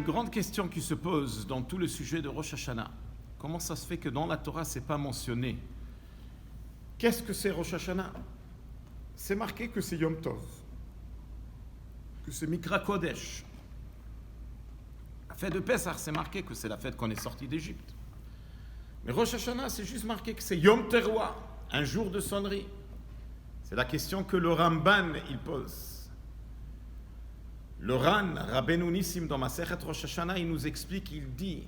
grande question qui se pose dans tout le sujet de Rosh Hashanah. Comment ça se fait que dans la Torah, ce n'est pas mentionné? Qu'est-ce que c'est Rosh Hashanah? C'est marqué que c'est Yom Tov, que c'est Mikra Kodesh. La fête de Pessah, c'est marqué que c'est la fête qu'on est sorti d'Égypte. Mais Rosh Hashanah, c'est juste marqué que c'est Yom Teruah, un jour de sonnerie. C'est la question que le Ramban, il pose. Le Ran, Rabbeinu Nissim, dans Masechet Rosh Hashanah, il nous explique, il dit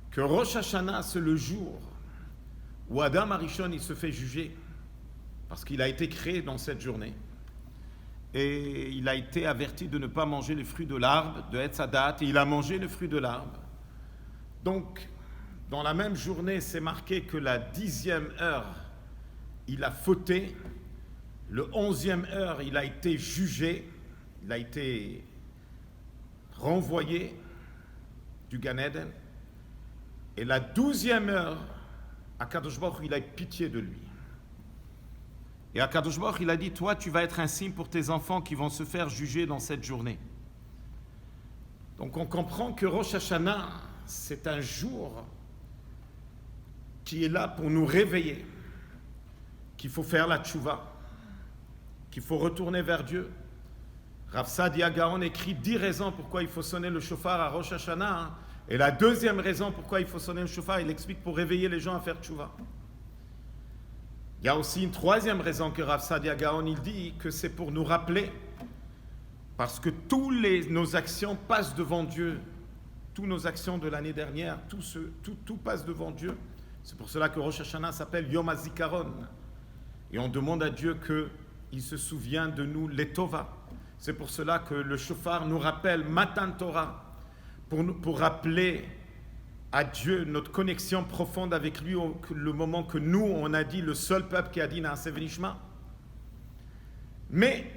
que Rosh Hashanah, c'est le jour où Adam Arishon, il se fait juger, parce qu'il a été créé dans cette journée. Et il a été averti de ne pas manger les fruits de l'arbre, de Etz Hadat, et il a mangé le fruit de l'arbre. Donc, dans la même journée, c'est marqué que la 10e heure, il a fauté, le 11e heure, il a été jugé, il a été renvoyé du Gan Eden, et la 12e heure, Akadosh Baruch Hu, il a eu pitié de lui. Et Akadosh Baruch Hu, il a dit, toi, tu vas être un signe pour tes enfants qui vont se faire juger dans cette journée. Donc on comprend que Rosh Hashanah, c'est un jour qui est là pour nous réveiller, qu'il faut faire la tchouva, qu'il faut retourner vers Dieu. Rav Saadia Gaon écrit 10 raisons pourquoi il faut sonner le shofar à Rosh Hashanah. Et la deuxième raison pourquoi il faut sonner le shofar, il explique pour réveiller les gens à faire tchouva. Il y a aussi une troisième raison que Rav Saadia Gaon il dit que c'est pour nous rappeler, parce que nos actions passent devant Dieu, toutes nos actions de l'année dernière, tout passe devant Dieu. C'est pour cela que Rosh Hashanah s'appelle Yom HaZikaron. Et on demande à Dieu qu'il se souvienne de nous, les Tova. C'est pour cela que le shofar nous rappelle Matan Torah, pour rappeler à Dieu notre connexion profonde avec lui, le moment que nous, on a dit, le seul peuple qui a dit Naaseh V'nishma. Mais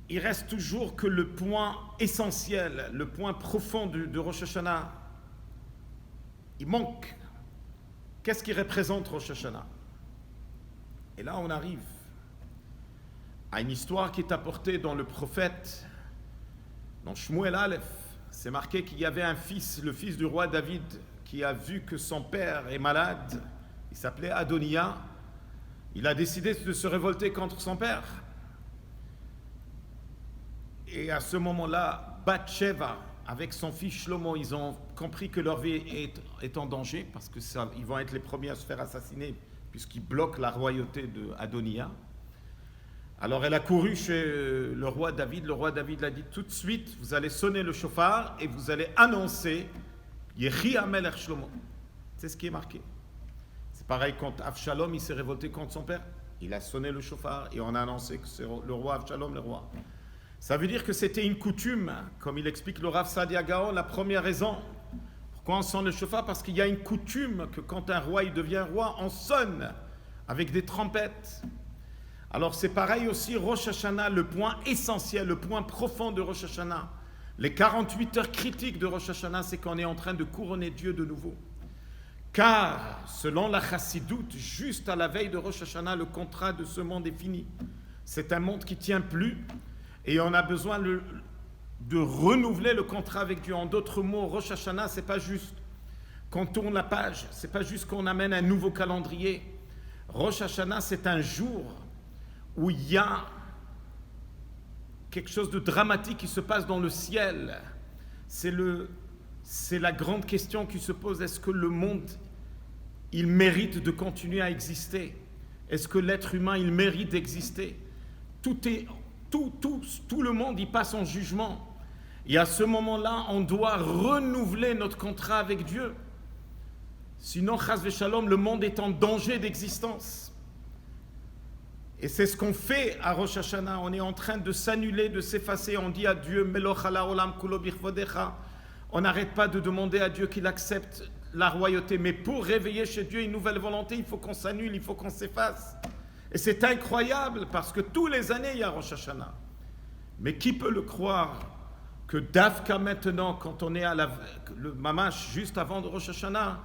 il reste toujours que le point essentiel, le point profond de Rosh Hashanah, il manque. Qu'est-ce qui représente Rosh Hashanah? Et là, on arrive à une histoire qui est apportée dans le prophète, dans Shmuel Aleph. C'est marqué qu'il y avait un fils, le fils du roi David, qui a vu que son père est malade. Il s'appelait Adoniah. Il a décidé de se révolter contre son père. Et à ce moment-là, Bathsheba, avec son fils Shlomo, ils ont compris que leur vie est en danger, parce que ils vont être les premiers à se faire assassiner, puisqu'ils bloquent la royauté d'Adoniah. Alors elle a couru chez le roi David. Le roi David l'a dit tout de suite, vous allez sonner le shofar et vous allez annoncer Yehi HaMelech Shlomo. C'est ce qui est marqué. C'est pareil quand Avshalom il s'est révolté contre son père. Il a sonné le shofar et on a annoncé que c'est le roi Avshalom le roi. Ça veut dire que c'était une coutume, comme il explique le Rav Saadia Gaon. La première raison pourquoi on sonne le shofar, parce qu'il y a une coutume que quand un roi il devient roi, on sonne avec des trompettes. Alors c'est pareil aussi, Rosh Hashanah, le point essentiel, le point profond de Rosh Hashanah, les 48 heures critiques de Rosh Hashanah, c'est qu'on est en train de couronner Dieu de nouveau. Car, selon la Chassidoute, juste à la veille de Rosh Hashanah, le contrat de ce monde est fini. C'est un monde qui ne tient plus et on a besoin de renouveler le contrat avec Dieu. En d'autres mots, Rosh Hashanah, ce n'est pas juste qu'on tourne la page, ce n'est pas juste qu'on amène un nouveau calendrier. Rosh Hashanah, c'est un jour où il y a quelque chose de dramatique qui se passe dans le ciel. C'est la grande question qui se pose. Est-ce que le monde, il mérite de continuer à exister? Est-ce que l'être humain, il mérite d'exister? Tout le monde y passe en jugement. Et à ce moment-là, on doit renouveler notre contrat avec Dieu. Sinon, chas v'shalom, le monde est en danger d'existence. Et c'est ce qu'on fait à Rosh Hashanah. On est en train de s'annuler, de s'effacer. On dit à Dieu, Meloch ala olam kulo bichvodecha. On n'arrête pas de demander à Dieu qu'il accepte la royauté. Mais pour réveiller chez Dieu une nouvelle volonté, il faut qu'on s'annule, il faut qu'on s'efface. Et c'est incroyable parce que tous les années, il y a Rosh Hashanah. Mais qui peut le croire que Dafka maintenant, quand on est le Mamash juste avant de Rosh Hashanah,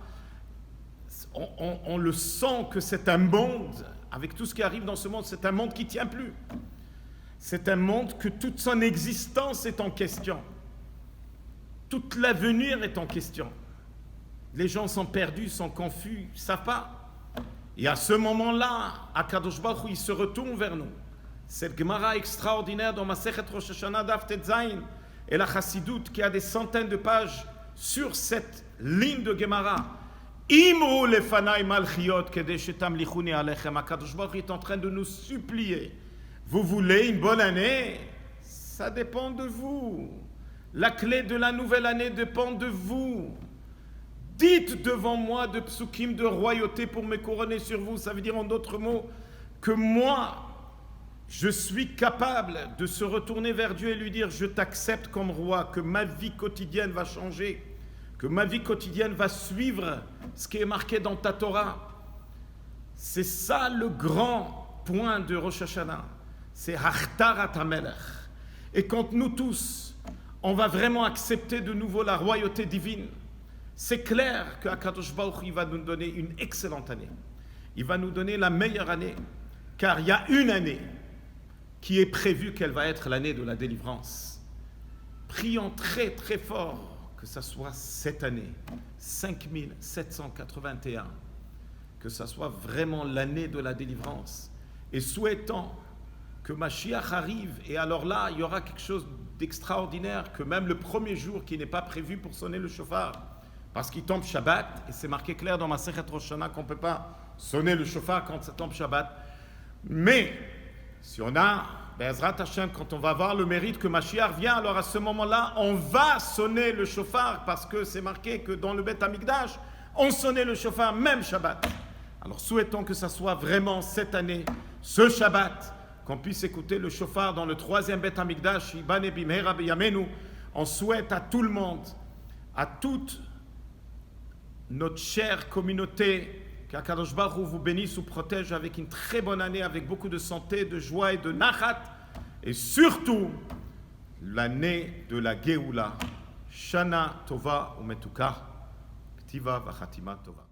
on le sent que c'est un monde, avec tout ce qui arrive dans ce monde, c'est un monde qui ne tient plus. C'est un monde que toute son existence est en question. Tout l'avenir est en question. Les gens sont perdus, sont confus, ils ne savent pas. Et à ce moment-là, Akadosh Baruch Hu, il se retourne vers nous. Cette Gemara extraordinaire dans Masechet Rosh Hashanah Daf Tet Zayin et la Chassidoute qui a des centaines de pages sur cette ligne de Gemara. Imru lefanai malchiot kedei tamlichuni alechem. Akadosh Baruch Hu est en train de nous supplier. Vous voulez une bonne année? Ça dépend de vous. La clé de la nouvelle année dépend de vous. Dites devant moi de psukim de royauté pour me couronner sur vous. Ça veut dire en d'autres mots que moi, je suis capable de se retourner vers Dieu et lui dire je t'accepte comme roi, que ma vie quotidienne va changer, que ma vie quotidienne va suivre ce qui est marqué dans ta Torah. C'est ça le grand point de Rosh Hashanah. C'est Hachtarat HaMelech. Et quand nous tous, on va vraiment accepter de nouveau la royauté divine, c'est clair que Akadosh Baruch Hu va nous donner une excellente année. Il va nous donner la meilleure année, car il y a une année qui est prévue qu'elle va être l'année de la délivrance. Prions très très fort que ça soit cette année, 5781, que ça soit vraiment l'année de la délivrance. Et souhaitons que Mashiach arrive, et alors là, il y aura quelque chose d'extraordinaire, que même le premier jour qui n'est pas prévu pour sonner le shofar, parce qu'il tombe Shabbat, et c'est marqué clair dans Masechet Rosh Hashanah qu'on ne peut pas sonner le shofar quand ça tombe Shabbat. Mais, si on a, Be'ezrat Hashem, quand on va avoir le mérite que Mashiach vient, alors à ce moment-là, on va sonner le shofar, parce que c'est marqué que dans le Beth Amikdash, on sonnait le shofar même Shabbat. Alors souhaitons que ça soit vraiment cette année, ce Shabbat, qu'on puisse écouter le shofar dans le 3e Beth Amikdash, Ibane Bimhera Beyamenu. On souhaite à tout le monde, à toute notre chère communauté, qu'Akadosh Baruch Hu vous bénisse ou protège avec une très bonne année, avec beaucoup de santé, de joie et de nachat, et surtout l'année de la Géoula. Shana Tova Umetuka, Ktiva Vachatima Tova.